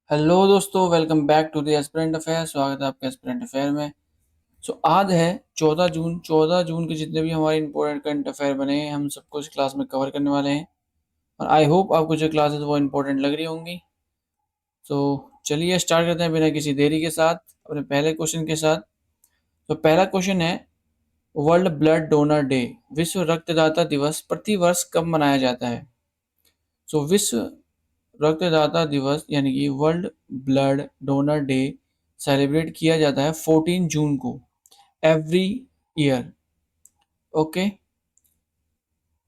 Hello दोस्तों, welcome back to the aspirant affair. स्वागत है आपका एस्पिरेंट अफेयर में। आज है 14 जून। 14 जून के जितने भी हमारे इंपॉर्टेंट करंट अफेयर बने हैं हम सबको इस क्लास में कवर करने वाले हैं और आई होप आपको जो क्लासेस वो इंपॉर्टेंट लग रही होंगी। तो चलिए स्टार्ट करते हैं बिना किसी देरी के साथ अपने पहले क्वेश्चन के साथ। तो पहला क्वेश्चन है, वर्ल्ड ब्लड डोनर डे, विश्व रक्तदाता दिवस प्रति वर्ष कब मनाया जाता है? विश्व रक्तदाता दिवस यानी कि world blood donor day celebrate किया जाता है 14 जून को every year. Okay,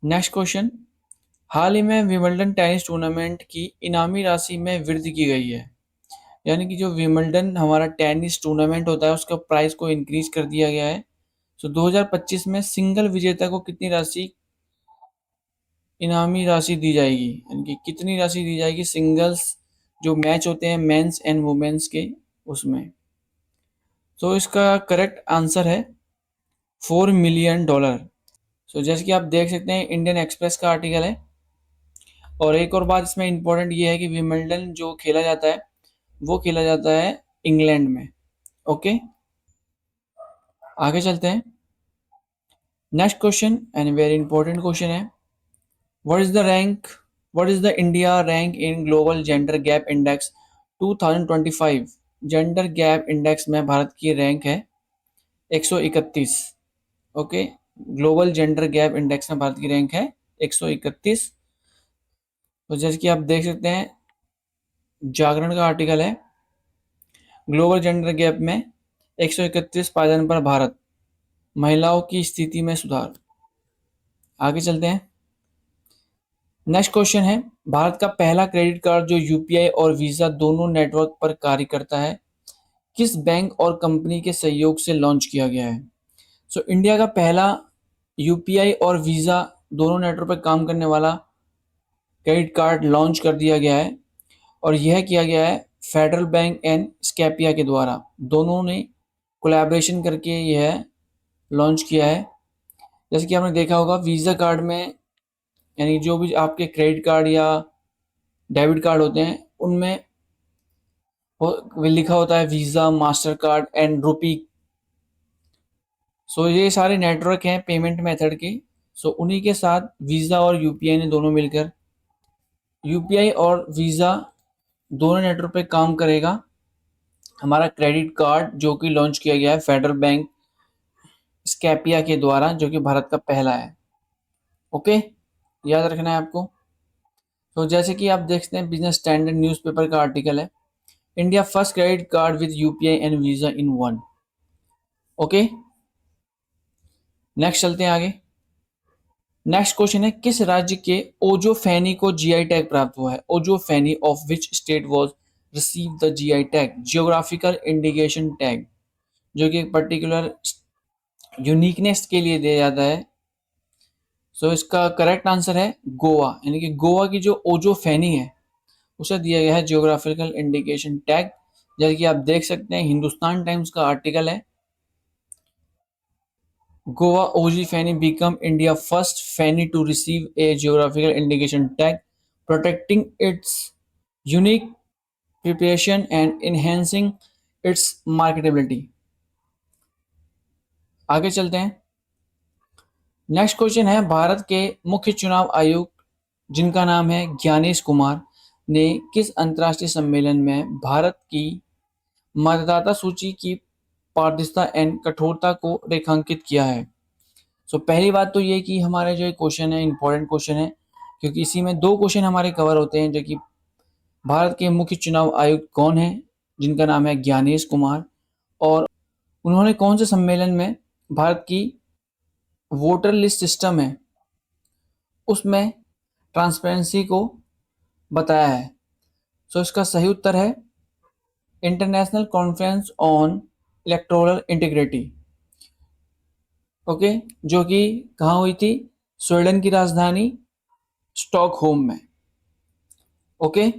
next question. हाल ही में विंबलडन टेनिस टूर्नामेंट की इनामी राशि में वृद्धि की गई है, यानी कि जो विंबलडन हमारा टेनिस टूर्नामेंट होता है उसका प्राइस को इंक्रीज कर दिया गया है। 2025 में सिंगल विजेता को कितनी राशि इनामी राशि दी जाएगी, यानी कि कितनी राशि दी जाएगी सिंगल्स जो मैच होते हैं मेंस एंड वुमेन्स के उसमें? इसका करेक्ट आंसर है $4 मिलियन। जैसे कि आप देख सकते हैं इंडियन एक्सप्रेस का आर्टिकल है। और एक और बात इसमें इंपॉर्टेंट ये है कि विंबलडन जो खेला जाता है वो खेला जाता है इंग्लैंड में। ओके, आगे चलते हैं। Next question and very important question है, what is the rank what is the India rank in global gender gap index 2025? Gender gap index में भारत की रैंक है 131। Okay, global gender gap index में भारत की रैंक है 131। तो जैसे कि आप देख सकते हैं जागरण का आर्टिकल है, ग्लोबल जेंडर गैप में 131 पाए जाने पर भारत, महिलाओं की स्थिति में सुधार। आगे चलते हैं। नेक्स्ट क्वेश्चन है, भारत का पहला क्रेडिट कार्ड जो यूपीआई और वीजा दोनों नेटवर्क पर कार्य करता है किस बैंक और कंपनी के सहयोग से लॉन्च किया गया है? इंडिया का पहला यूपीआई और वीजा दोनों नेटवर्क पर काम करने वाला क्रेडिट कार्ड लॉन्च कर दिया गया है और यह किया गया है फेडरल बैंक एंड स्कैपिया के द्वारा। दोनों ने कोलैबोरेशन करके यह लॉन्च किया है। जैसे कि आपने देखा होगा वीज़ा कार्ड में, यानी जो भी आपके क्रेडिट कार्ड या डेबिट कार्ड होते हैं उनमें लिखा होता है वीज़ा, मास्टर कार्ड एंड रुपी। ये सारे नेटवर्क हैं पेमेंट मेथड के। उन्हीं के साथ वीज़ा और यूपीआई ने दोनों मिलकर, यूपीआई और वीज़ा दोनों नेटवर्क पे काम करेगा हमारा क्रेडिट कार्ड जो कि लॉन्च किया गया है फेडरल बैंक स्कैपिया के द्वारा, जो कि भारत का पहला है। ओके, याद रखना है आपको। जैसे कि आप देखते हैं बिजनेस स्टैंडर्ड न्यूज़पेपर का आर्टिकल है, India first credit card with UPI and visa in one. Okay, next चलते हैं आगे। नेक्स्ट क्वेश्चन है, किस राज्य के ओजोफेनी को जीआई टैग प्राप्त हुआ है? ओजोफेनी of which state was receive the GI tag, geographical indication tag, जो कि एक पर्टिकुलर यूनिकनेस के लिए दिया जाता है। इसका करेक्ट आंसर है गोवा, यानी कि गोवा की जो ओजोफेनी है उसे दिया गया है जियोग्राफिकल इंडिकेशन टैग। जैसे कि आप देख सकते हैं हिंदुस्तान टाइम्स का आर्टिकल है, Goa OG feni become India first feni to receive a geographical indication tag protecting its unique preparation and enhancing its marketability. आगे चलते हैं। नेक्स्ट क्वेश्चन है, भारत के मुख्य चुनाव आयुक्त जिनका नाम है ज्ञानेश कुमार ने किस अंतर्राष्ट्रीय सम्मेलन में भारत की मतदाता सूची की पारदर्शिता एंड कठोरता को रेखांकित किया है? पहली बात तो ये कि हमारे जो क्वेश्चन है इंपॉर्टेंट क्वेश्चन है, क्योंकि इसी में दो क्वेश्चन हमारे कवर होते हैं, जो कि भारत के मुख्य चुनाव आयुक्त कौन है जिनका नाम है ज्ञानेश कुमार, और उन्होंने कौन से सम्मेलन में भारत की वोटर लिस्ट सिस्टम है उसमें ट्रांसपेरेंसी को बताया है। इसका सही उत्तर है international conference on electoral integrity. Okay, जो कि कहाँ हुई थी? स्वीडन की राजधानी स्टॉकहोम में। ओके,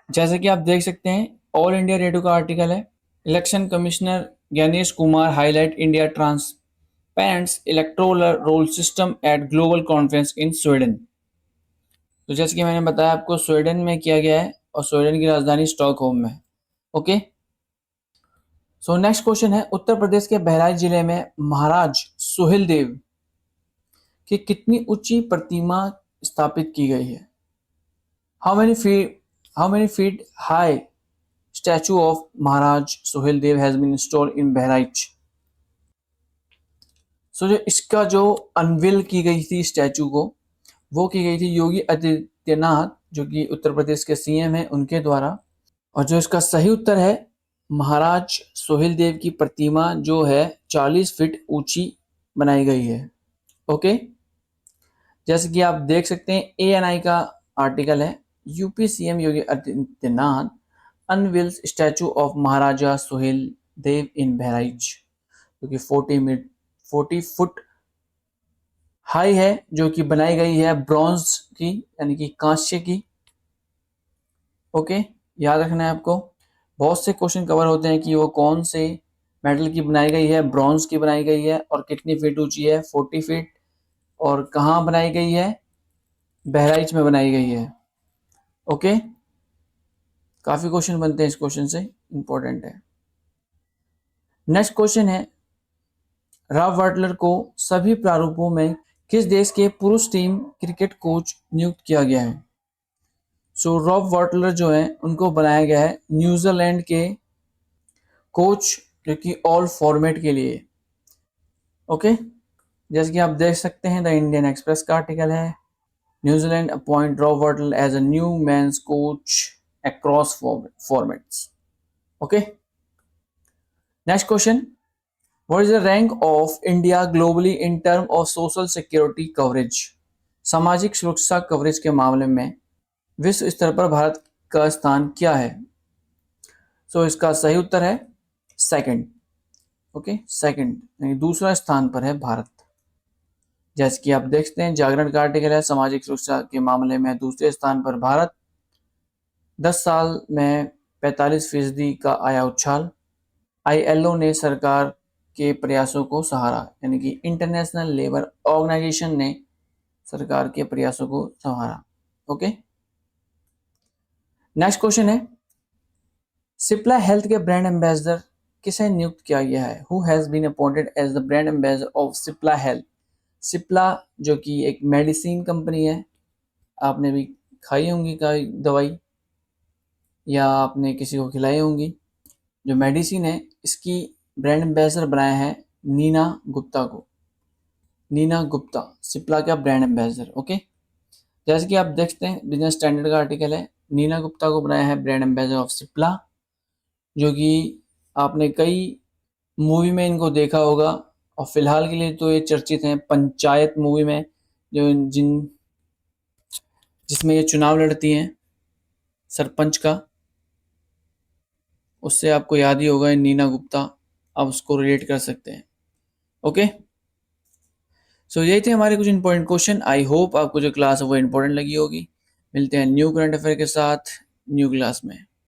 जैसे कि आप देख सकते हैं ऑल इंडिया रेडियो का आर्टिकल है, election commissioner Gyanesh Kumar highlight India transparent electoral roll system at global conference in Sweden. जैसे कि मैंने बताया आपको स्वीडन में किया गया है और स्वीडन की राजधानी स्टॉकहोम में। ओके। सो नेक्स्ट क्वेश्चन है, उत्तर प्रदेश के बहराइच जिले में महाराज सुहेलदेव की कितनी ऊंची प्रतिमा स्थापित की गई है? How many feet high statue of Maharaj Suheldev has been installed in Bahraich? So जो इसका जो अनवील की गई थी स्टैचू को, वो की गई थी योगी आदित्यनाथ, जो कि उत्तर प्रदेश के सीएम हैं, उनके द्वारा। और जो इसका सही उत्तर है, महाराज सुहेलदेव की प्रतिमा जो है 40 फीट ऊंची बनाई गई है। ओके। जैसे कि आप देख सकते हैं, एएनआई का आर्टिकल है, UP CM Yogi Adityanath unveils statue of Maharaja Suheldev in Bahraich, जो कि 40 फुट हाई है, जो कि बनाई गई है ब्रॉन्ज की, यानी कि कांस्य की। ओके, याद रखना है आपको। बहुत से क्वेश्चन कवर होते हैं कि वो कौन से मेटल की बनाई गई है, ब्रॉन्ज की बनाई गई है, और कितनी फीट ऊंची है, 40 फीट, और कहाँ बनाई गई है, बहराइच में बनाई गई है। ओके, काफी क्वेश्चन बनते हैं इस क्वेश्चन से, इंपॉर्टेंट है। नेक्स्ट क्वेश्चन है, रॉब वाटलर को सभी प्रारूपों में किस देश के पुरुष टीम क्रिकेट कोच नियुक्त किया गया है? सो रॉब वाटलर जो है, उनको बनाया गया है न्यूजीलैंड के कोच, जो कि ऑल फॉर्मेट के लिए। ओके, जैसे कि आप देख सकते हैं, द इंडियन एक्सप्रेस का आर्टिकल है, New Zealand appoint Rob Walter as a new men's coach across formats. Okay, next question, what is the rank of India globally in term of social security coverage? सामाजिक सुरक्षा coverage के मामले में विश्व स्तर पर भारत का स्थान क्या है? सो इसका सही उत्तर है सेकंड। ओके, सेकंड, यानी दूसरा स्थान पर है भारत। जैसे कि आप देखते हैं, जागरण का आर्टिकल है, सामाजिक सुरक्षा के मामले में दूसरे स्थान पर भारत, 10 साल में 45% का आया उछाल, आईएलओ ने सरकार के प्रयासों को सहारा, यानी कि इंटरनेशनल लेबर ऑर्गेनाइजेशन ने सरकार के प्रयासों को सहारा। ओके, नेक्स्ट क्वेश्चन है, सिप्ला हेल्थ के ब्रांड एम्बेसडर किसे नियुक्त किया गया है? Who has been appointed as the brand ambassador of Cipla health? Cipla जो कि एक मेडिसिन कंपनी है, आपने भी खाई होंगी दवाई, या आपने किसी को खिलाई होंगी। जो मेडिसिन है, इसकी ब्रांड एम्बेसडर बनाया है नीना गुप्ता को। नीना गुप्ता सिप्ला का ब्रांड एम्बेसडर। ओके, जैसे कि आप देखते हैं, बिजनेस स्टैंडर्ड का आर्टिकल है, नीना गुप्ता को बनाया है ब्रांड एम्बेसडर ऑफ सिप्ला, जो कि आपने कई मूवी में इनको देखा होगा। और फिलहाल के लिए तो ये चर्चित हैं पंचायत मूवी में, जो जिसमें ये चुनाव लड़ती हैं सरपंच का, उससे आपको याद ही होगा नीना गुप्ता, आप उसको रिलेट कर सकते हैं। ओके, सो यही थे हमारे कुछ इंपॉर्टेंट क्वेश्चन। आई होप आपको जो क्लास है वो इंपॉर्टेंट लगी होगी। मिलते हैं न्यू करंट अफेयर के साथ न्यू क्लास में।